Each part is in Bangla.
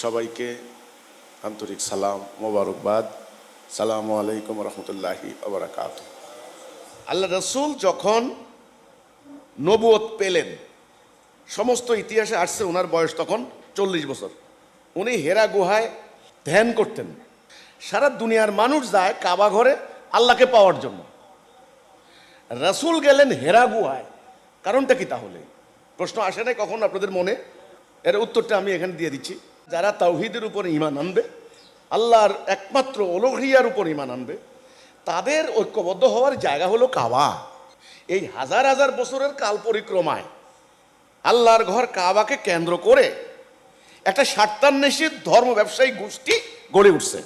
সবাইকে আন্তরিক সালাম মোবারকবাদ। সালামু আলাইকুম রহমতুল্লাহি ওয়া বারাকাতুহু। আল্লাহ রসুল যখন নবুয়ত পেলেন, সমস্ত ইতিহাসে আসছে ওনার বয়স তখন 40 বছর। উনি হেরা গুহায় ধ্যান করতেন। সারা দুনিয়ার মানুষ যায় কাবা ঘরে আল্লাহকে পাওয়ার জন্য, রসুল গেলেন হেরা গুহায়। কারণটা কি তাহলে? প্রশ্ন আসে নাই কখন আপনাদের মনে? এর উত্তরটা আমি এখানে দিয়ে দিচ্ছি। যারা তাওহীদের উপর ঈমান আনবে, আল্লাহর একমাত্র উলুহিয়ার উপর ঈমান আনবে, তাদের ঐক্যবদ্ধ হওয়ার জায়গা হলো কাবা। এই হাজার হাজার বছরের কাল পরিক্রমায় আল্লাহর ঘর কাবাকে কেন্দ্র করে একটা স্বার্থান্বেষী ধর্ম ব্যবসায়ী গোষ্ঠী গড়ে উঠছে।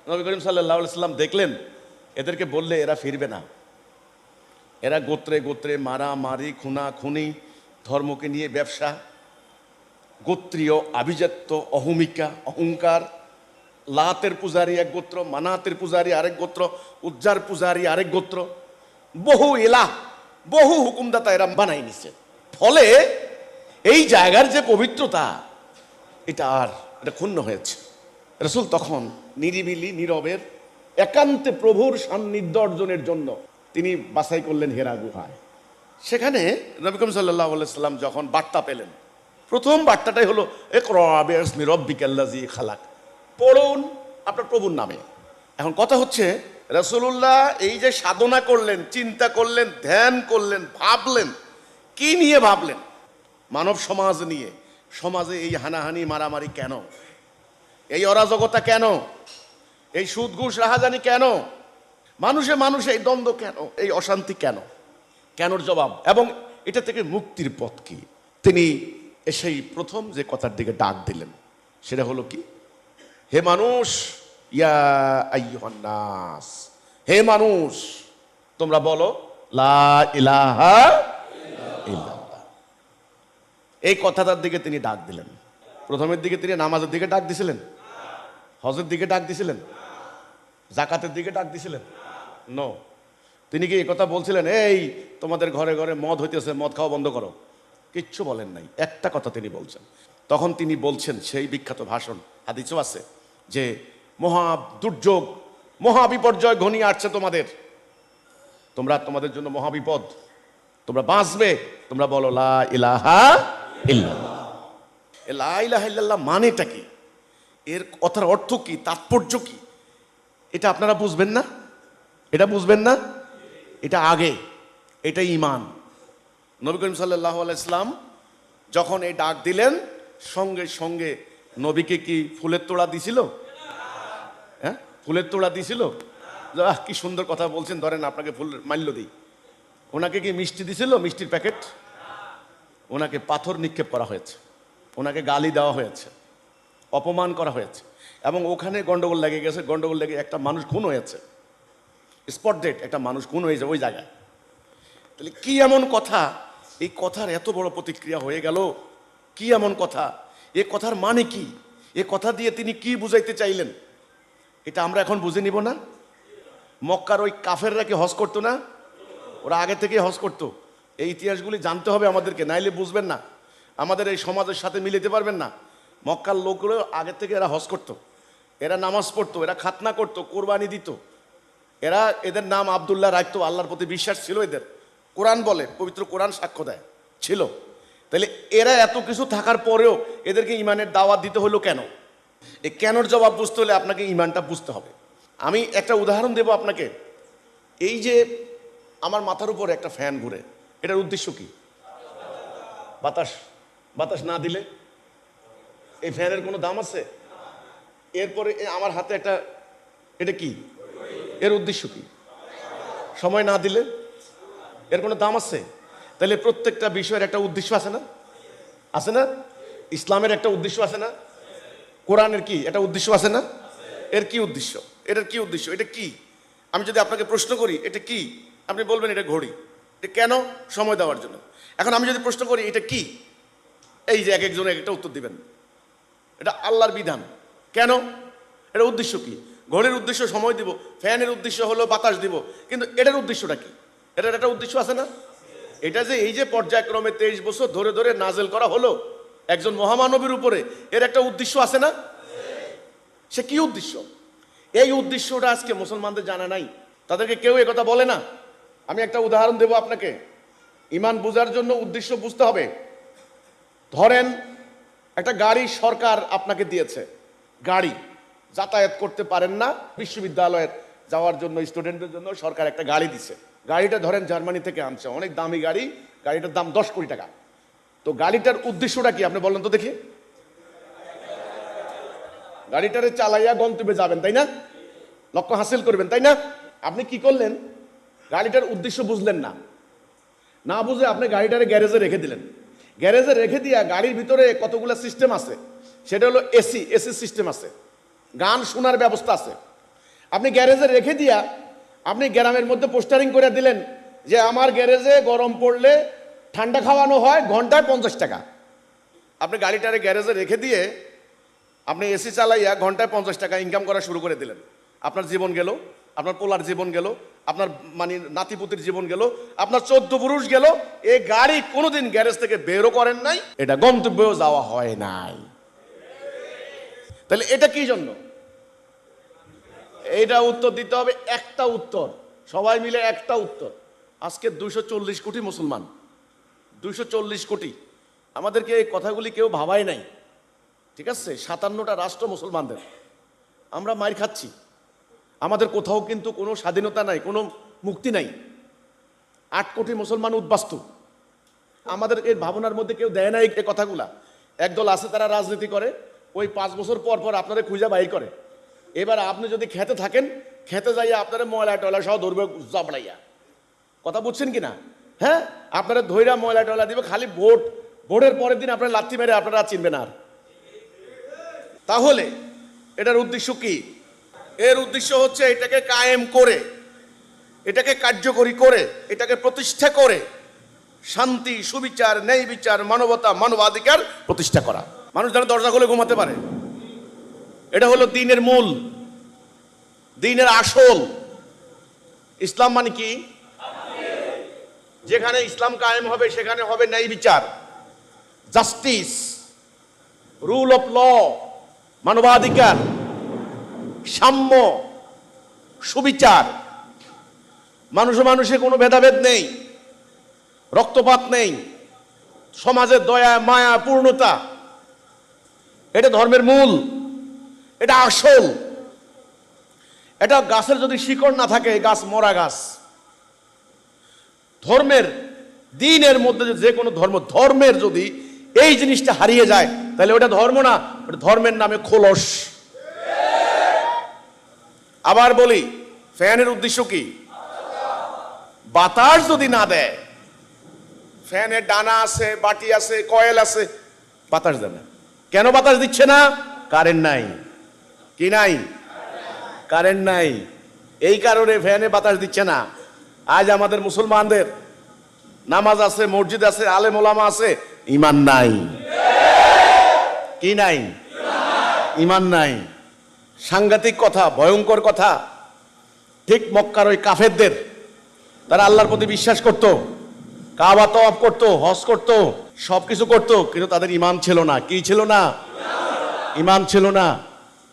নবী করিম সাল্লাল্লাহু আলাইহি সাল্লাম দেখলেন এদেরকে বললে এরা ফিরবে না। এরা গোত্রে গোত্রে মারামারি, খুনাখুনি, ধর্মকে নিয়ে ব্যবসা, গোত্রীয় আভিজাত্য, অহংকার, লাতের পূজারী এক গোত্র, মানাতের পূজারী আরেক গোত্র, উজ্জার পূজারী আরেক গোত্র, বহু ইলাহ, বহু হুকুমদাতা এরা বানাই নিছে। ফলে এই জায়গার যে পবিত্রতা এটা ক্ষুণ্ণ হয়েছে। রাসূল তখন নিরিবিলি নীরবের একান্তে প্রভুর সান্নিধ্য অর্জনের জন্য তিনি বাছাই করলেন হেরা গুহায়। সেখানে নবী করিম সাল্লাল্লাহু আলাইহি সাল্লাম যখন বার্তা পেলেন, প্রথম বার্তাটাই হলো ইকরা বিইসমি রাব্বিকাল্লাযী খালাক, পড়ুন আপনার প্রভুর নামে। এখন কথা হচ্ছে রাসূলুল্লাহ এই যে সাধনা করলেন, চিন্তা করলেন, ধ্যান করলেন, ভাবলেন, কি নিয়ে ভাবলেন? মানব সমাজ নিয়ে। সমাজে এই হানাহানি মারামারি কেন? এই অরাজকতা কেন? এই সুদ ঘুষ রাহাজানি কেন? মানুষে এই দ্বন্দ্ব কেন? এই অশান্তি কেন? কেনর জবাব এবং এটা থেকে মুক্তির পথ কি? তিনি এসেই প্রথম যে কথার দিকে ডাক দিলেন সেটা হলো কি? হে মানুষ, ইয়া আইয়ুহান নাস, হে মানুষ তোমরা বলো লা ইলাহা ইল্লাল্লাহ। এই কথাটার দিকে তিনি ডাক দিলেন। প্রথমের দিকে তিনি নামাজের দিকে ডাক দিছিলেন, হজের দিকে ডাক দিছিলেন, জাকাতের দিকে ডাক দিছিলেন? নো। তিনি কি এই কথা বলছিলেন এই তোমাদের ঘরে ঘরে মদ হইতেছে, মদ খাওয়া বন্ধ করো? কিচ্ছু বলেন নাই। একটা কথা তিনি বলছেন। তখন তিনি বলছেন সেই বিখ্যাত ভাষণ, হাদিসও আছে, যে মহা দুর্যোগ, মহা বিপর্যয় ঘনিয়ে আসছে তোমাদের জন্য মহাবিপদ, তোমরা বাঁচবে, তোমরা বলো লা ইলাহা ইল্লাল্লাহ। লা ইলাহা ইল্লাল্লাহ মানেটা কি? এর কথার অর্থ কি, তাৎপর্য কি? এটা আপনারা বুঝবেন না? এটা বুঝবেন না? এটা আগে, এটা ঈমান। নবী করিম সাল্লাল্লাহু আলাইহি সাল্লাম যখন এই ডাক দিলেন, সঙ্গে সঙ্গে নবীকে কি ফুলের তোড়া দিছিল? হ্যাঁ, ফুলের তোড়া দিছিল? কি সুন্দর কথা বলছেন, ধরেন আপনাকে ফুল মাল্য দিই। ওনাকে কি মিষ্টি দিছিল? মিষ্টির প্যাকেট? ওনাকে পাথর নিক্ষেপ করা হয়েছে, ওনাকে গালি দেওয়া হয়েছে, অপমান করা হয়েছে, এবং ওখানে গন্ডগোল লেগে গেছে। গন্ডগোল লেগে একটা মানুষ খুন হয়েছে, স্পট ডেট, একটা মানুষ খুন হয়েছে ওই জায়গায়। তাহলে কি এমন কথা? এই কথার এত বড় প্রতিক্রিয়া হয়ে গেল, কি এমন কথা? এ কথার মানে কি? এ কথা দিয়ে তিনি কি বুঝাইতে চাইলেন? এটা আমরা এখন বুঝে নিব না? মক্কার ওই কাফেররা কি হজ করতো না? ওরা আগে থেকে হজ করতো। এই ইতিহাসগুলি জানতে হবে আমাদেরকে, নাইলে বুঝবেন না, আমাদের এই সমাজের সাথে মিলিতে পারবেন না। মক্কার লোকগুলো আগে থেকে এরা হজ করতো, এরা নামাজ পড়তো, এরা খাতনা করতো, কোরবানি দিত, এদের নাম আব্দুল্লাহ রাখতো। আল্লাহর প্রতি বিশ্বাস ছিল এদের। কোরআন বলে, পবিত্র কোরআন সাক্ষ্য দেয় ছিল। তাহলে এরা এত কিছু থাকার পরেও এদেরকে ইমানের দাওয়াত দিতে হলো কেন? এই কেনর জবাব বুঝতে হলে আপনাকে ইমানটা বুঝতে হবে। আমি একটা উদাহরণ দেব আপনাকে। এই যে আমার মাথার উপরে একটা ফ্যান ঘুরে, এটার উদ্দেশ্য কি? বাতাস না দিলে এই ফ্যানের কোনো দাম আছে? এরপরে আমার হাতে একটা, এটা কি? এর উদ্দেশ্য কি? সময় না দিলে এর কোনো দাম আছে? তাহলে প্রত্যেকটা বিষয়ের একটা উদ্দেশ্য আছে না? আছে না? ইসলামের একটা উদ্দেশ্য আছে না? কোরআনের কি একটা উদ্দেশ্য আছে না? এর কি উদ্দেশ্য? এটার কি উদ্দেশ্য? এটা কি? আমি যদি আপনাকে প্রশ্ন করি এটা কি, আপনি বলবেন এটা ঘড়ি। এটা কেন? সময় দেওয়ার জন্য। এখন আমি যদি প্রশ্ন করি এটা কি, এই যে এক একজনে একটা উত্তর দিবেন। এটা আল্লাহর বিধান। কেন? এটা উদ্দেশ্য কি? ঘড়ির উদ্দেশ্য সময় দিব, ফ্যানের উদ্দেশ্য হলো বাতাস দিব, কিন্তু এটার উদ্দেশ্যটা কি? এটার একটা উদ্দেশ্য আছে না? এটা যে এই যে পর্যায়ক্রমে 23 বছর ধরে ধরে নাজেল করা হলো, একজন মহামানবীর উপরে এর একটা উদ্দেশ্য আছে না? সে কি উদ্দেশ্য? এই উদ্দেশ্যটা আজকে মুসলমানদের জানা নাই, তাদেরকে কেউ একথা বলে না। আমি একটা উদাহরণ দেব আপনাকে, ইমান বোঝার জন্য উদ্দেশ্য বুঝতে হবে। ধরেন একটা গাড়ি সরকার আপনাকে দিয়েছে, গাড়ি যাতায়াত করতে পারেন না, বিশ্ববিদ্যালয়ের যাওয়ার জন্য স্টুডেন্টদের জন্য সরকার একটা গাড়ি দিছে। গাড়িটা ধরেন জার্মানি থেকে আনছে, অনেক দামি গাড়ি, গাড়িটার দাম 10 কোটি টাকা। তো গাড়িটার উদ্দেশ্যটা কি আপনি বলেন তো দেখি? গাড়িটারে চালাইয়া গন্তব্যে যাবেন, তাই না? লক্ষ্য হাসিল করবেন, তাই না? আপনি কি করলেন? গাড়িটার উদ্দেশ্য বুঝলেন না, না বুঝে আপনি গাড়িটারে গ্যারেজে রেখে দিলেন। গ্যারেজে রেখে দিয়া গাড়ির ভিতরে কতগুলো সিস্টেম আছে, সেটা হলো এসি সিস্টেম আছে, গান শোনার ব্যবস্থা আছে। আপনি গ্যারেজে রেখে দিয়া আপনি গ্রামের মধ্যে পোস্টারিং করে দিলেন যে আমার গ্যারেজে গরম পড়লে ঠান্ডা খাওয়ানো হয়, ঘন্টায় 50 টাকা। আপনি গাড়িটারে গ্যারেজে রেখে দিয়ে আপনি এসি চালাইয়া ঘন্টায় 50 টাকা ইনকাম করা শুরু করে দিলেন। আপনার জীবন গেল, আপনার পোলার জীবন গেল, আপনার মানে নাতিপুতির জীবন গেল, আপনার 14 পুরুষ গেল। এই গাড়ি কোনোদিন গ্যারেজ থেকে বেরও করেন নাই, এটা গন্তব্যেও যাওয়া হয় নাই। তাহলে এটা কি জন্য? এইটা উত্তর দিতে হবে, একটা উত্তর, সবাই মিলে একটা উত্তর। আজকে 240 কোটি মুসলমান, 240 কোটি, আমাদেরকে এই কথাগুলি কেউ ভাবাই নাই, ঠিক আছে? 57টা রাষ্ট্র মুসলমানদের, আমরা মার খাচ্ছি, আমাদের কোথাও কিন্তু কোনো স্বাধীনতা নাই, কোনো মুক্তি নাই। 8 কোটি মুসলমান উদ্বাস্তু, আমাদের এই ভাবনার মধ্যে কেউ দেয় না এই কথাগুলা। একদল আছে তারা রাজনীতি করে, ওই 5 বছর পর পর আপনারা খুঁজা বাইর করে। এবার আপনি যদি খেতে থাকেন, খেতে যাইয়া আপনারা ময়লা টয়লা সহ ধরবে জাবড়াইয়া, কথা বুঝছেন কিনা? হ্যাঁ, আপনারা ধৈরা ময়লা টয়লা দিবে, খালি ভোটের পরের দিন আপনারা লাথি মেরে আপনারা চিনবেন আর। তাহলে এটার উদ্দেশ্য কি? এর উদ্দেশ্য হচ্ছে এটাকে কায়েম করে, এটাকে কার্যকরী করে, এটাকে প্রতিষ্ঠা করে শান্তি, সুবিচার, ন্যায় বিচার, মানবতা, মানবাধিকার প্রতিষ্ঠা করা। মানুষ যেন দরজা খুলে ঘুমাতে পারে, এটা হলো দ্বীনের মূল, দ্বীনের আসল। ইসলাম মানে কি? যেখানে ইসলাম কায়েম হবে সেখানে হবে ন্যায় বিচার, জাস্টিস, রুল অফ ল, মানবাধিকার, সাম্য, সুবিচার। মানুষে কোনো ভেদাভেদ নেই, রক্তপাত নেই, সমাজের দয়া মায়া পূর্ণতা। এটা ধর্মের মূল, এটা আসল। এটা গাছের যদি শিকড় না থাকে, গাছ মরা গাছ। ধর্মের, দ্বীনের মধ্যে যে কোনো ধর্মের যদি এই জিনিসটা হারিয়ে যায়, তাহলে ওটা ধর্ম না, ওটা ধর্মের নামে খোলস। আবার বলি, ফ্যানের উদ্দেশ্য কি? বাতাস যদি না দেয়, ফ্যানের ডানা আছে, বাটি আছে, কয়েল আছে, বাতাস দেয় না। কেন বাতাস দিচ্ছে না? কারেন্ট নাই। কি নাই? কারেন্ট নাই, এই কারণে ফ্যানে বাতাস দিচ্ছে না। আজ আমাদের মুসলমানদের নামাজ আছে, মসজিদ আছে, আলেম ওলামা আছে, ঈমান নাই। কি নাই? ঈমান নাই। সাংঘাতিক কথা, ভয়ঙ্কর কথা। ঠিক মক্কার ওই কাফেরদের, তারা আল্লাহর প্রতি বিশ্বাস করত, কাবা তওয়াফ করত, হজ করত, সবকিছু করত, কিন্তু তাদের ঈমান ছিল না। কি ছিল না? ঈমান ছিল না।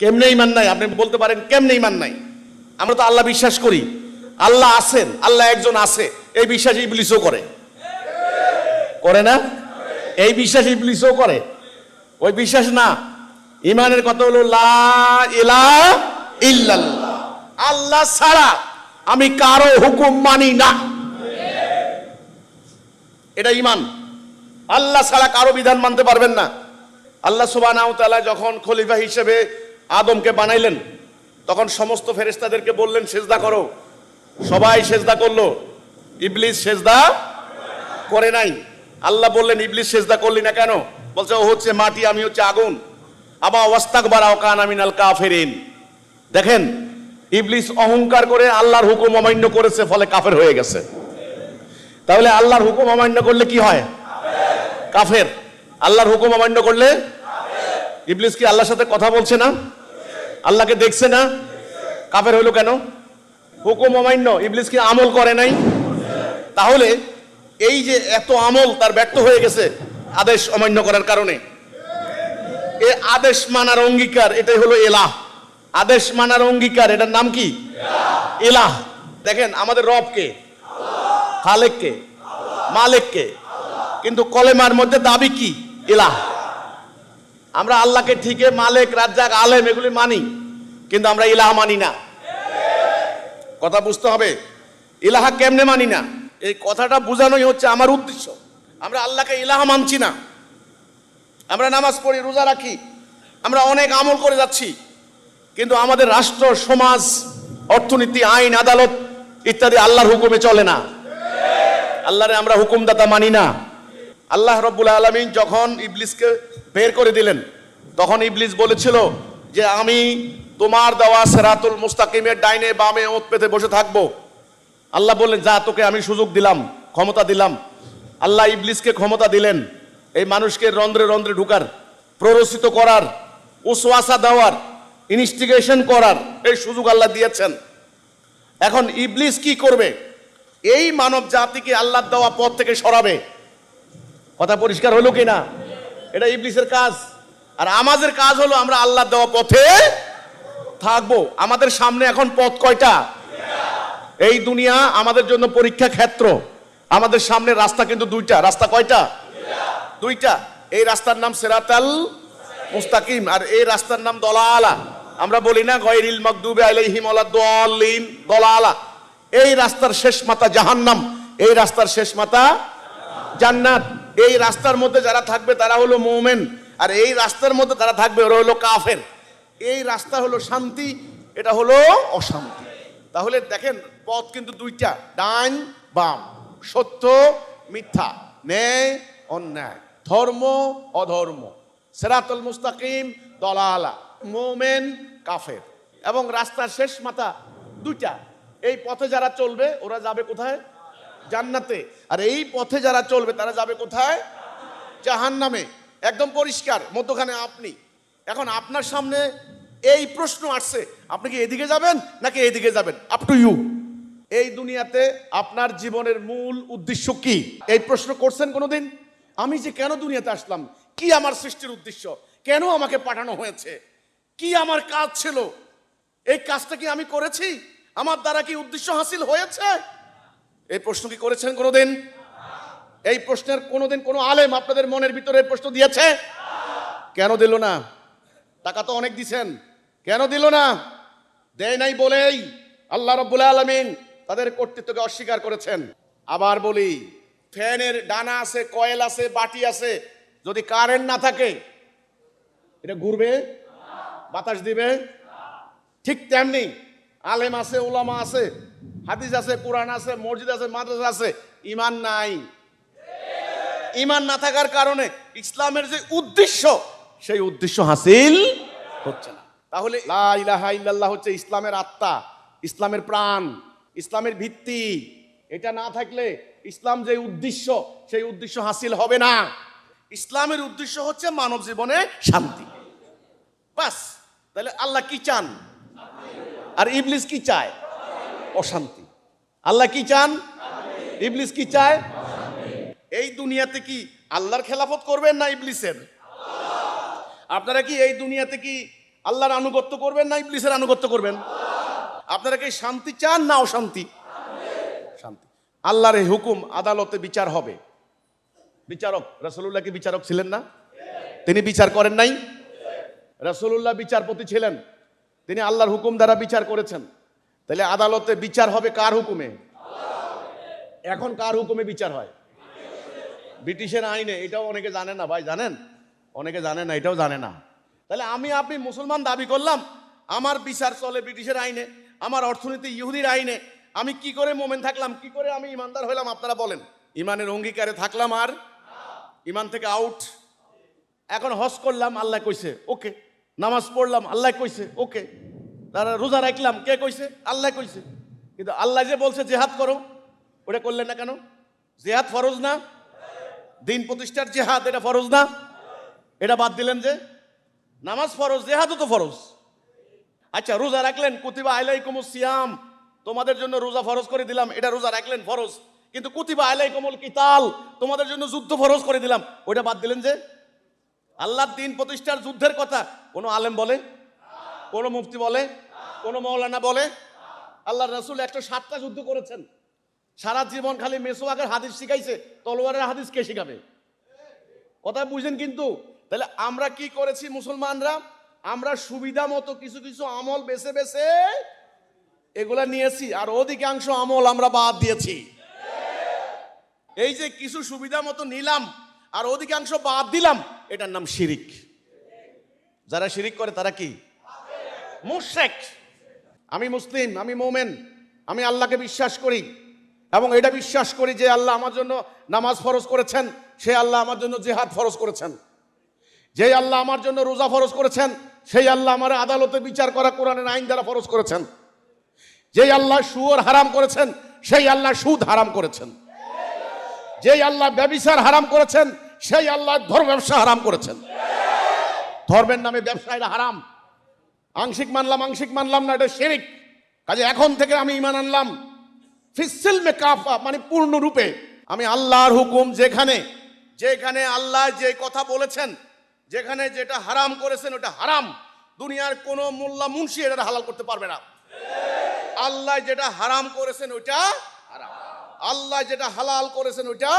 কেমনে ঈমান নাই? আপনি বলতে পারেন কেমনে ঈমান নাই? আমরা তো আল্লাহ বিশ্বাস করি, আল্লাহ আছেন, আল্লাহ একজন আছে, এই বিশ্বাস ইবলিসও করে, করে না? এই বিশ্বাস ইবলিসও করে। ওই বিশ্বাস না, ঈমানের কথা হলো লা ইলাহা ইল্লাল্লাহ, আল্লাহ ছাড়া আমি কারো হুকুম মানি না, এটা ঈমান। আল্লাহ ছাড়া কারো বিধান মানতে পারবেন না। আল্লাহ সুবহানাহু ওয়া তাআলা যখন খলিফা হিসেবে আদমকে বানাইলেন, তখন সমস্ত ফেরেশতাদেরকে বললেন সেজদা করো, সবাই সেজদা করলো, ইবলিস সেজদা করে নাই। আল্লাহ বললেন, ইবলিস সেজদা করলি না কেন? বলছে, ও হচ্ছে মাটি, আমি হচ্ছে আগুন। আবা ওয়াস্তাকবারা ওয়া কানা মিনাল কাফিরিন। দেখেন, ইবলিস অহংকার করে আল্লাহর হুকুম অমান্য করেছে, ফলে কাফের হয়ে গেছে। তাহলে আল্লাহর হুকুম অমান্য করলে কি হয়? কাফের। আল্লাহর হুকুম অমান্য করলে ইবলিস কি আল্লাহর সাথে কথা বলছে না? আল্লাহকে দেখছে না? কাফের হইল কেন? হুকুম অমান্য। ইবলিস কি আমল করে নাই? তাহলে এই যে এত আমল তার ব্যর্থ হয়ে গেছে আদেশ অমান্য করার কারণে, এ আদেশ মানার অঙ্গীকার, এটাই হলো এলাহ। আদেশ মানার অঙ্গীকার, এটার নাম কি? এলাহ। দেখেন আমাদের রব কে? খালেক কে? মালিক কে? কিন্তু কলেমার মধ্যে দাবি কি? এলাহ। আমরা আল্লাহকে ঠিকই মালিক, রাজ্জাক, আলেম এগুলি মানি, কিন্তু আমরা ইলাহ মানি না। কথা বুঝতে হবে, ইলাহা কেমনে মানি না, এই কথাটা বোঝানোই হচ্ছে আমার উদ্দেশ্য। আমরা আল্লাহকে ইলাহ মানছি না। আমরা নামাজ পড়ি, রোজা রাখি, আমরা অনেক আমল করে যাচ্ছি, কিন্তু আমাদের রাষ্ট্র, সমাজ, অর্থনীতি, আইন, আদালত ইত্যাদি আল্লাহর হুকুমে চলে না। আল্লাহরে আমরা হুকুমদাতা মানি না। আল্লাহ রব্বুল আলামিন যখন ইবলিসকে বের করে দিলেন, তখন ইবলিস বলেছিল যে আমি তোমার দেওয়া সিরাতুল মুস্তাকিমের ডাইনে বামে ওঁত পেতে বসে থাকবো। আল্লাহ বললেন যা, তোকে আমি সুযোগ দিলাম, ক্ষমতা দিলাম। আল্লাহ ইবলিসকে ক্ষমতা দিলেন এই মানুষকে রন্ধ্রে রন্ধ্রে ঢুকার, প্ররোচিত করার, ওয়াসওয়াসা দেওয়ার, ইনস্টিগেশন করার এই সুযোগ আল্লাহ দিয়েছেন। এখন ইবলিস কি করবে? এই মানব জাতিকে আল্লাহর দেওয়া পথ থেকে সরাবে। কথা পরিষ্কার হলো কিনা? এটা ইবলিসের কাজ। আর আমাদের কাজ হলো আমরা আল্লাহর দেওয়া পথে থাকবো। আমাদের সামনে এখন পথ কয়টা? এই দুনিয়া আমাদের জন্য পরীক্ষা ক্ষেত্র। আমাদের সামনে রাস্তা কিন্তু দুইটা। রাস্তা কয়টা? দুইটা। এই রাস্তার নাম সিরাতাল মুস্তাকিম, আর এই রাস্তার নাম দলালা। আমরা বলি না গায়রিল মাগদুবি আলাইহিম ওয়ালাদ-দাল্লিন, দলালা। এই রাস্তার শেষ মাথা জাহান্নাম, এই রাস্তার শেষ মাথা জান্নাত। এই রাস্তার মধ্যে যারা থাকবে তারা হলো মুমিন, আর এই রাস্তার মধ্যে যারা থাকবে ওরা হলো কাফের। এই রাস্তা হলো শান্তি, এটা হলো অশান্তি। তাহলে দেখেন পথ কিন্তু দুইটা, ডান বাম, সত্য মিথ্যা, ন্যায় অন্যায়, ধর্ম অধর্ম, সিরাতুল মুস্তাকিম, দলালা, মুমিন কাফের। এবং রাস্তার শেষ মাথা দুইটা। এই পথে যারা চলবে ওরা যাবে কোথায়? জান্নাতে। আর এই পথে যারা চলবে তারা যাবে কোথায়? জাহান্নামে। একদম পরিষ্কার, মধ্যখানে আপনি। এখন আপনার সামনে এই প্রশ্ন আসছে, আপনি কি এদিকে যাবেন নাকি এদিকে যাবেন? Up to you. এই দুনিয়াতে আপনার জীবনের মূল উদ্দেশ্য কি? এই প্রশ্ন করছেন কোনোদিন? আমি যে কেন দুনিয়াতে আসলাম, কি আমার সৃষ্টির উদ্দেশ্য, কেন আমাকে পাঠানো হয়েছে, কি আমার কাজ ছিল, এই কাজটা কি আমি করেছি, আমার দ্বারা কি উদ্দেশ্য হাসিল হয়েছে? এই প্রশ্ন কি করেছেন কোনোদিন? এই প্রশ্নের কোনোদিন কোনো আলেম আপনাদের মনের ভিতরে প্রশ্ন দিয়েছে? কেন দিল না? টাকা তো অনেক দিছেন, কেন দিল না? দেয় নাই বলেই আল্লাহ রাব্বুল আলামিন তাদের কর্তৃত্বকে অস্বীকার করেছেন। আবার বলি, ফ্যানের ডানা আছে, কয়েল আছে, বাটি আছে, যদি কারেন্ট না থাকে এটা ঘুরবে? বাতাস দিবে? ঠিক তেমনি আলেম আছে, উলামা আছে, হাদিস আছে, কোরআন আছে, মসজিদ আছে, মাদ্রাসা আছে, ঈমান নাই। ঈমান না থাকার কারণে ইসলামের যে উদ্দেশ্য সেই উদ্দেশ্য হাসিল হচ্ছে না। তাহলে লা ইলাহা ইল্লাল্লাহ হচ্ছে ইসলামের আত্মা, ইসলামের প্রাণ, ইসলামের ভিত্তি। এটা না থাকলে ইসলাম যে উদ্দেশ্য সেই উদ্দেশ্য হাসিল হবে না। ইসলামের উদ্দেশ্য হচ্ছে মানব জীবনে শান্তি, বাস। তাহলে আল্লাহ কি চান আর ইবলিস কি চায়? অশান্তি। আল্লাহ কি চান, ইবলিস কি চায়? এই দুনিয়াতে কি আল্লাহর খেলাফত করবেন না ইবলিসের? আপনারা কি এই দুনিয়াতে কি আল্লাহর আনুগত্য করবেন না ইবলিসের আনুগত্য করবেন? আপনারা কি শান্তি চান না অশান্তি? শান্তি। আল্লাহর এই হুকুম, আদালতে বিচার হবে। বিচারক রাসূলুল্লাহ কি বিচারক ছিলেন না? তিনি বিচার করেন নাই? রাসূলুল্লাহ বিচারপতি ছিলেন, তিনি আল্লাহর হুকুম দ্বারা বিচার করেছেন। তাহলে আদালতে বিচার হবে কার হুকুমে? এখন কার হুকুমে বিচার হয়? ব্রিটিশের আইনে। এটাও অনেকে জানে না ভাই, জানেন? অনেকে জানে না, এটাও জানে না। তাহলে আমি আপনি মুসলমান দাবি করলাম, আমার বিচার চলে ব্রিটিশের আইনে, আমার অর্থনীতি ইহুদির আইনে। আমি কি করে মোমেন থাকলাম, কি করে আমি ইমানদার হইলাম? আপনারা বলেন। ইমানের অঙ্গীকারে থাকলাম আর ইমান থেকে আউট। এখন হজ করলাম, আল্লাহ কইছে ওকে। নামাজ পড়লাম, আল্লাহ কইছে ওকে। তারা রোজা রাখলাম, কে কইছে? আল্লাহ কইছে। কিন্তু আল্লাহ যে বলছে জেহাদ করো, ওটা করলেন না কেন? জেহাদ ফরজ না? দিন প্রতিষ্ঠার জেহাদ এটা ফরজ না? এটা বাদ দিলেন যে? নামাজ ফরজ, জেহাদও তো ফরজ। আচ্ছা, রোজা রাখলেন, কুতিবা আলাইকুমুস সিয়াম, তোমাদের জন্য রোজা ফরজ করে দিলাম, এটা রোজা রাখলেন ফরজ। কিন্তু কুতিবা আলাইকুমুল কিতাল, তোমাদের জন্য যুদ্ধ ফরজ করে দিলাম, ওইটা বাদ দিলেন যে? আল্লাহর দিন প্রতিষ্ঠার যুদ্ধের কথা কোনো আলেম বলে, কোনো মুফতি বলে, কোনো মৌলানা বলে? আল্লাহ রাসূল 107টা যুদ্ধ করেছেন, সারা জীবন খালি মেসওয়াকের হাদিস শিখাইছে, তলোয়ারের হাদিস কে শিখাবে? কথা বুঝেন কিন্তু। তাহলে আমরা কি করেছি মুসলমানরা? আমরা সুবিধা মতো কিছু কিছু আমল বেছে বেছে এগুলা নিয়েছি, আর অধিকাংশ আমল আমরা বাদ দিয়েছি। এই যে কিছু সুবিধা মতো নিলাম আর অধিকাংশ বাদ দিলাম, এটার নাম শিরিক। যারা শিরিক করে তারা কি? মুশরিক। আমি মুসলিম, আমি মোমেন, আমি আল্লাহকে বিশ্বাস করি এবং এটা বিশ্বাস করি যে আল্লাহ আমার জন্য নামাজ ফরজ করেছেন, সে আল্লাহ আমার জন্য জিহাদ ফরজ করেছেন। যে আল্লাহ আমার জন্য রোজা ফরজ করেছেন, সেই আল্লাহ আমার আদালতে বিচার করা কোরআনের আইন দ্বারা ফরজ করেছেন। যে আল্লাহ সুদ হারাম করেছেন, সেই আল্লাহ সুদ হারাম করেছেন। যে আল্লাহ ব্যভিচার হারাম করেছেন, সেই আল্লাহ ধর্ম ব্যবসা হারাম করেছেন। ধর্মের নামে ব্যবসা এটা হারাম। আংশিক মানলাম, আংশিক মানলাম না, এটা শিরিক। কাজে এখন থেকে আমি ঈমান আনলাম ফিসসিলমে কাফা, মানে পূর্ণরূপে আমি আল্লাহর হুকুম যেখানে যেখানে আল্লাহ যে কথা বলেছেন, যেখানে যেটা হারাম করেছেন ওটা হারাম, দুনিয়ার কোন মোল্লা মুন্সি এটা হালাল করতে পারবে না। আল্লাহ যেটা হারাম করেছেন ওইটা হারাম, আল্লাহ যেটা হালাল করেছেন ওইটা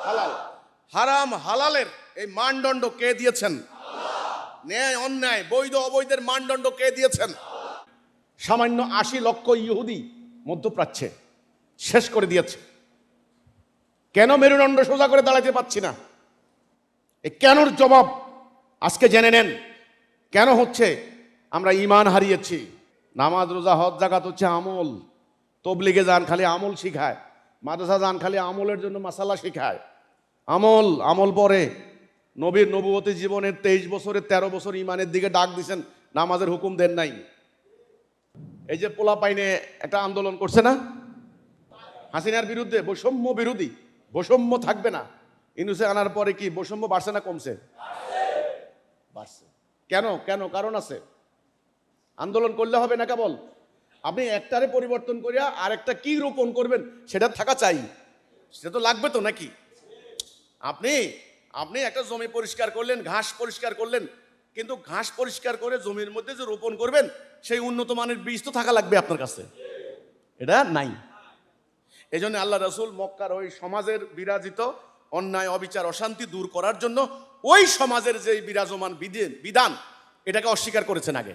হালাল। হারাম হালালের এই মানদণ্ড কে দিয়েছেন? ন্যায় অন্যায়, বৈধ অবৈধের মানদণ্ড কে দিয়েছেন? সামান্য 80 লক্ষ ইহুদি মধ্যপ্রাচ্যে শেষ করে দিয়েছে। কেন মেরুদণ্ড সোজা করে দাঁড়াতে পারছি না? এই কেনর জবাব আজকে জেনে নেন। কেন হচ্ছে? আমরা ঈমান হারিয়েছি। নামাজ রোজা হজ জাকাত হচ্ছে আমল। তবলিগে যান খালি আমল শিখায়, মাদ্রাসা যান খালি আমলের জন্য মাসালা শিখায়। আমল আমল পরে নবীর নবুয়তি জীবনের 23 বছরে 13 বছর ঈমানের দিকে ডাক দিছেন, নামাজের হুকুম দেন নাই। এই যে পোলা পাইনে একটা আন্দোলন করছে না হাসিনার বিরুদ্ধে, বৈষম্য বিরোধী, বৈষম্য থাকবে না। ইউনূসে আনার পরে কি বৈষম্য বাড়ছে না কমছে? বাড়ছে। কেন? কেন? কারণ আছে। আন্দোলন করলে হবে না কেবল। আপনি একটারে পরিবর্তন করিয়া আরেকটা কি রোপণ করবেন সেটা থাকা চাই, সেটা তো লাগবে তো নাকি? আপনি আপনি একটা জমি পরিষ্কার করলেন, ঘাস পরিষ্কার করলেন, কিন্তু ঘাস পরিষ্কার করে জমির মধ্যে যে রোপণ করবেন সেই উন্নত মানের বীজ তো থাকা লাগবে আপনার কাছে, এটা নাই। এই জন্য আল্লাহ রাসূল মক্কার ওই সমাজের বিরাজিত অন্যায় অবিচার অশান্তি দূর করার জন্য ওই সমাজের যে বিরাজমান বিধান এটাকে অস্বীকার করেছেন। আগে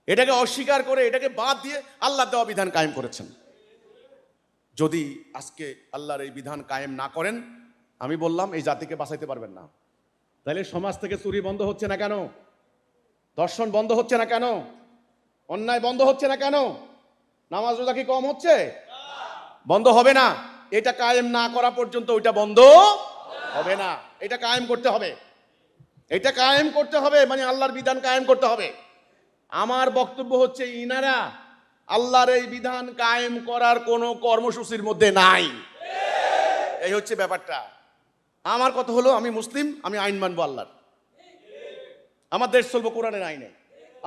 এটাকে অস্বীকার করে এটাকে বাদ দিয়ে আল্লাহ দেওয়া বিধান কায়েম করেছেন। যদি আজকে আল্লাহর এই বিধান কায়েম না করেন, আমি বললাম এই জাতিকে বাঁচাইতে পারবেন না। তাহলে সমাজ থেকে চুরি বন্ধ হচ্ছে না কেন? ধর্ষণ বন্ধ হচ্ছে না কেন? অন্যায় বন্ধ হচ্ছে না কেন? নামাজ রোজা কি কম হচ্ছে? বন্ধ হবে না। এটা কায়েম না করা পর্যন্ত ওইটা বন্ধ হবে না। এটা কায়েম করতে হবে, এটা কায়েম করতে হবে, মানে আল্লাহর বিধান কায়েম করতে হবে। আমার বক্তব্য হচ্ছে ইনারা আল্লাহর এই বিধান কায়েম করার কোনো কর্মসূচির মধ্যে নাই। এই হচ্ছে ব্যাপারটা। আমার কথা হলো আমি মুসলিম, আমি আইন মানবো আল্লাহর। আমার দেশ চলবো কোরআনের আইনে।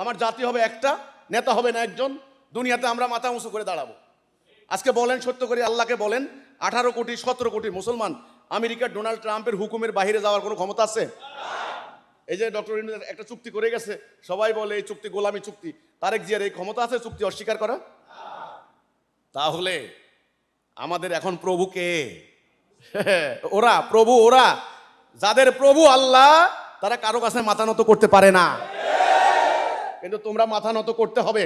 আমার জাতি হবে একটা, নেতা হবে না একজন। দুনিয়াতে আমরা মাথা উঁচু করে দাঁড়াবো। আজকে বলেন, সত্য করে আল্লাহকে বলেন, 18 কোটি 17 কোটি মুসলমান আমেরিকার ডোনাল্ড ট্রাম্পের হুকুমের বাইরে যাওয়ার কোনো ক্ষমতা আছে? এই যে ডক্টর ইউনূস একটা চুক্তি করে গেছে, সবাই বলে এই চুক্তি গোলামি চুক্তি। তারেক জিয়ার এই ক্ষমতা আছে চুক্তি অস্বীকার করা? তাহলে আমাদের এখন প্রভু কে? ওরা প্রভু, ওরা যাদের প্রভু আল্লাহ, তারা কারো কাছে মাথা নত করতে পারে না। কিন্তু তোমরা মাথা নত করতে হবে,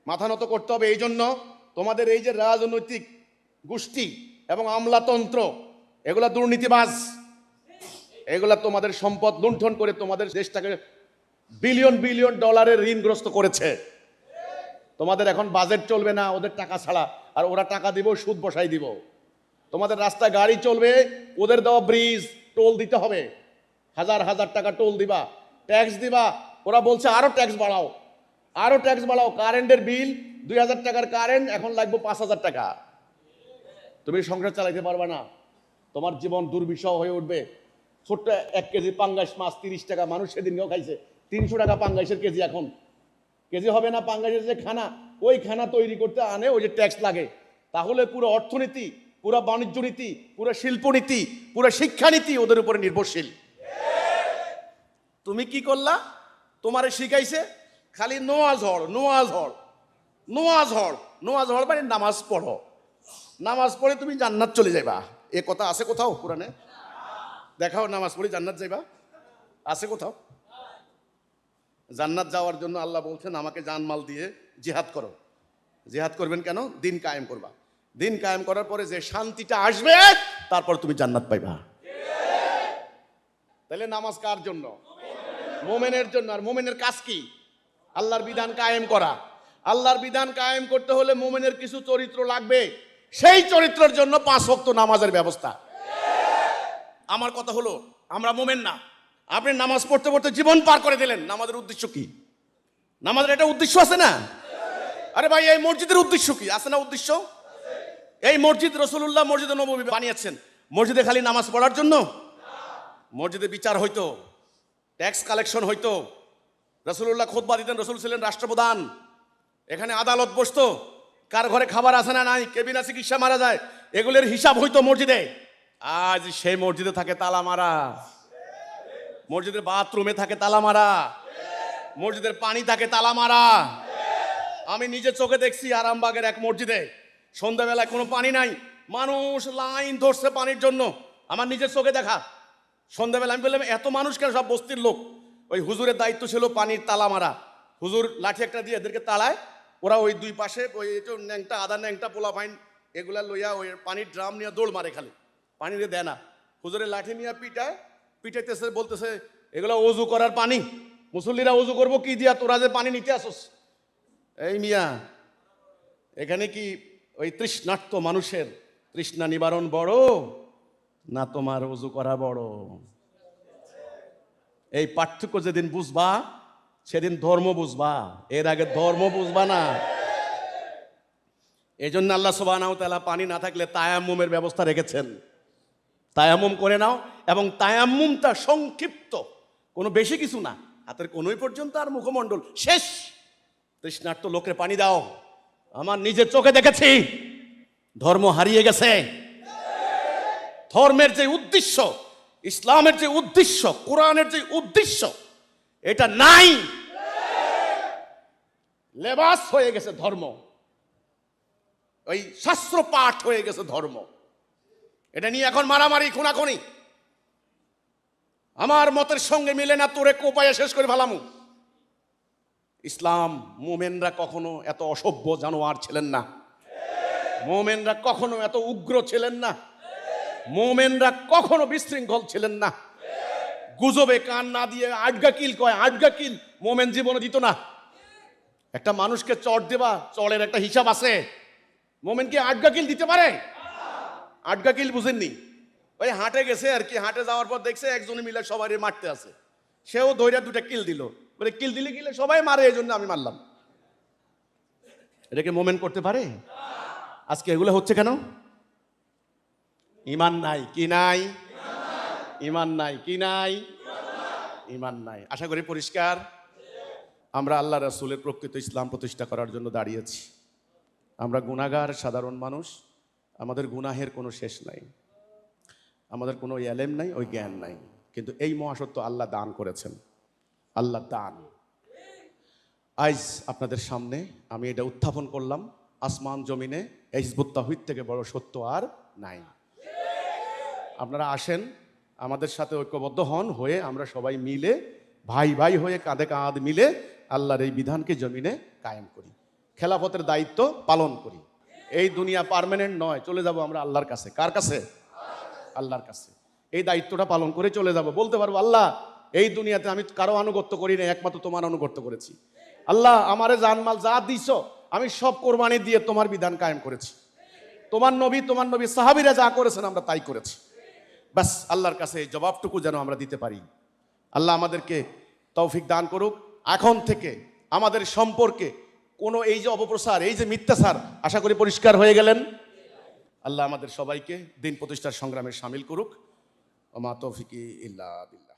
মাথা নত করতে হবে। এই জন্য তোমাদের এই যে রাজনৈতিক গোষ্ঠী এবং আমলাতন্ত্র, এগুলা দুর্নীতিবাজ, এগুলা তোমাদের সম্পদ লুণ্ঠন করে তোমাদের দেশটাকে বিলিয়ন বিলিয়ন ডলারের ঋণগ্রস্ত করেছে। তোমাদের এখন বাজেট চলবে না ওদের টাকা ছাড়া, আর ওরা টাকা দিব, সুদ বসাই দিব। তোমাদের রাস্তায় গাড়ি চলবে, ওদের দেওয়া ব্রিজ টোল দিতে হবে, হাজার হাজার টাকা টোল দিবা, ট্যাক্স দিবা। ওরা বলছে আরো ট্যাক্স বাড়াও, আরো ট্যাক্স বাড়াও। কারেন্টের বিল 2000 টাকার কারেন্ট এখন লাগবে 5000 টাকা। তুমি সংসার চালাইতে পারবে না, তোমার জীবন দুর্বিষহ হয়ে উঠবে। ছোট্ট 1 কেজি পাঙ্গাস মাছ 30 টাকা, মানুষ সেদিনকেও খাইছে 300 টাকা পাঙ্গাসের কেজি। এখন কেজি হবে না পাঙ্গাসের যে খানা, ওই খানা তৈরি করতে আনে ওই যে ট্যাক্স লাগে। তাহলে পুরো অর্থনীতি, পুরো বাণিজ্য নীতি, পুরো শিল্পনীতি, পুরো শিক্ষানীতি ওদের উপরে নির্ভরশীল। তুমি কি করলা? তোমারে শিখাইছে খালি নোয়াজ হড়, নোয়াজ হড়, নোয়াজ হড়, নোয়াজ হড় মানে নামাজ পড়ো, নামাজ পড়ে তুমি জান্নাত চলে যাইবা। এ কথা আছে কোথাও কোরআনে? দেখাও নামাজ পড়ে জান্নাত যাইবা, আছে কোথাও? জান্নাত যাওয়ার জন্য আল্লাহ বলছেন আমাকে জানমাল দিয়ে জিহাদ করো। জিহাদ করবেন কেন? দিন কায়েম করবা। দিন কায়েম করার পরে যে শান্তিটা আসবে তারপর তুমি জান্নাত পাইবা। তাহলে নামাজ কার জন্য? মোমেনের জন্য। আর মোমেনের কাজ কি? আল্লাহর বিধান কায়েম করা। আল্লাহর বিধান কায়েম করতে হলে মোমেনের কিছু চরিত্র লাগবে, সেই চরিত্রের জন্য 5 ওয়াক্ত নামাজের ব্যবস্থা। আমার কথা হলো আমরা মোমেন না। আপনি নামাজ পড়তে পড়তে জীবন পার করে দিলেন, নামাজের উদ্দেশ্য কি? নামাজের একটা উদ্দেশ্য আছে না? আরে ভাই, এই মসজিদের উদ্দেশ্য কি? আছে না উদ্দেশ্য? এই মসজিদ রাসূলুল্লাহ মসজিদে নববী বানিয়েছেন মসজিদে খালি নামাজ পড়ার জন্য? মসজিদে বিচার হইতো, ট্যাক্স কালেকশন হইতো, রাসূলুল্লাহ খুতবা দিতেন, রাসূল ছিলেন রাষ্ট্রপ্রধান, এখানে আদালত বসতো, কার ঘরে খাবার আছে না নাই, কে বিনা চিকিৎসা মারা যায়, এগুলোর হিসাব হইতো মসজিদে। আজ সেই মসজিদে থাকে তালা মারা, মসজিদের বাথরুমে থাকে তালা মারা, মসজিদের পানি থাকে তালা মারা। আমি নিজে চোখে দেখছি আরামবাগের এক মসজিদে সন্ধ্যাবেলায় কোনো পানি নাই, মানুষ লাইন ধরছে পানির জন্য। আমার নিজের চোখে দেখা। সন্ধ্যাবেলা আমি বললাম এত মানুষ কেন? সব বস্তির লোক। ওই হুজুরের দায়িত্ব ছিল পানির তালা মারা। হুজুর লাঠি একটা দিয়ে এদেরকে তালায়, ওরা ওই দুই পাশে ওই ন্যাংটা আদা ন্যাংটা পোলা ফাইন এগুলা লইয়া ওই পানির ড্রাম নিয়ে দৌড় মারে, খালি পানি দিয়ে দেয় না। হুজুরের লাঠি নিয়ে পিটায়, পিটাইতেছে, বলতেছে এগুলা অজু করার পানি, মুসল্লিরা অজু করবো কি দিয়া, তোরা যে পানি নিতে আসোস। এই মিয়া, এখানে কি ওই তৃষ্ণার্ত মানুষের তৃষ্ণা নিবারণ বড় না তোমার অজু করা বড়? এই পার্থক্য যেদিন বুঝবা সেদিন ধর্ম বুঝবা, এর আগে ধর্ম বুঝবা না। এই জন্য আল্লাহ সুবহানাহু ওয়া তাআলা পানি না থাকলে তায়াম্মুমের ব্যবস্থা রেখেছেন। তায়াম্মুম করে নাও, এবং তায়াম্মুমটা সংক্ষিপ্ত, কোনো বেশি কিছু না, হাতের কোনোই পর্যন্ত আর মুখমণ্ডল শেষ। তৃষ্ণার্ত লোকের পানি দাও। আমার নিজের চোখে দেখেছি ধর্ম হারিয়ে গেছে। ধর্মের যে উদ্দেশ্য, ইসলামের যে উদ্দেশ্য, কোরআনের যে উদ্দেশ্য, এটা নাই। লেবাস হয়ে গেছে ধর্ম, ওই শাস্ত্র পাঠ হয়ে গেছে ধর্ম। এটা নিয়ে এখন মারামারি, খুনাখুনি। আমার মতের সঙ্গে মিলে না, তোরে কোপায়ে শেষ করে ফেলামু। ইসলাম, মোমেনরা কখনো এত অসভ্য জানোয়ার ছিলেন না, মোমেনরা কখনো এত উগ্র ছিলেন না, মোমেনরা কখনো বিশৃঙ্খল ছিলেন না। গুজবে কান না দিয়ে আটগা কিল কয়, আটগা কিল মোমেন জীবনে দিত না। একটা মানুষকে চড় দেবা, চড়ের একটা হিসাব আছে। মোমেন কি আটগা কিল দিতে পারে? আটগা কিল বুঝেননি? ওই হাটে গেছে আর কি, হাটে যাওয়ার পর দেখছে একজনে মিলে সবাই মারতে আছে, সেও ধৈর্য দুটা কিল দিল, বলে কিল দিলে কিলে সবাই মারে, এই জন্য আমি মারলাম। এটাকে মোমেন করতে পারে? আজকে এগুলো হচ্ছে কেন? ইমান নাই। কি নাই? ইমান নাই। কি নাই? ইমান নাই। আশা করি পরিষ্কার। আমরা আল্লাহ রাসূলের প্রকৃত ইসলাম প্রতিষ্ঠা করার জন্য দাঁড়িয়েছি। আমরা গুনাহগার সাধারণ মানুষ, আমাদের গুনাহের কোনো শেষ নাই, আমাদের কোনো এলেম নাই, ওই জ্ঞান নাই। কিন্তু এই মহাসত্য আল্লাহ দান করেছেন, আল্লাহ দান। আজ আপনাদের সামনে আমি এটা উত্থাপন করলাম। আসমান জমিনে হিজবুত তাওহীদ থেকে বড় সত্য আর নাই। আপনারা আসেন, আমাদের সাথে ঐক্যবদ্ধ হন, হয়ে আমরা সবাই মিলে ভাই ভাই হয়ে কাঁধে কাঁধ মিলে আল্লাহর এই বিধানকে জমিনে কায়েম করি, খেলাফতের দায়িত্ব পালন করি। এই দুনিয়া পার্মানেন্ট নয়, চলে যাব আমরা আল্লাহর কাছে। কার কাছে? আল্লাহর কাছে। এই দায়িত্বটা পালন করে চলে যাব। বলতে পারবো আল্লাহ, এই দুনিয়াতে আমি কারো আনুগত্য করি না, একমাত্র তোমার আনুগত্য করেছি। আল্লাহ, আমারে জানমাল যা দিছো আমি সব কোরবানি দিয়ে তোমার বিধান কায়েম করেছি। তোমার নবী সাহাবীরা যা করেছেন আমরা তাই করেছি। বাস আল্লাহর কাছে এই জবাবটুকু যেন আমরা দিতে পারি। আল্লাহ আমাদেরকে তৌফিক দান করুক। এখন থেকে আমাদের সম্পর্কে কোনো এই যে অপপ্রচার, এই যে মিথ্যাচার, আশা করি পরিষ্কার হয়ে গেলেন। আল্লাহ আমাদের সবাইকে দিন প্রতিষ্ঠার সংগ্রামে শামিল করুক। ওমা তৌফিকি ইল্লা বিল্লাহ।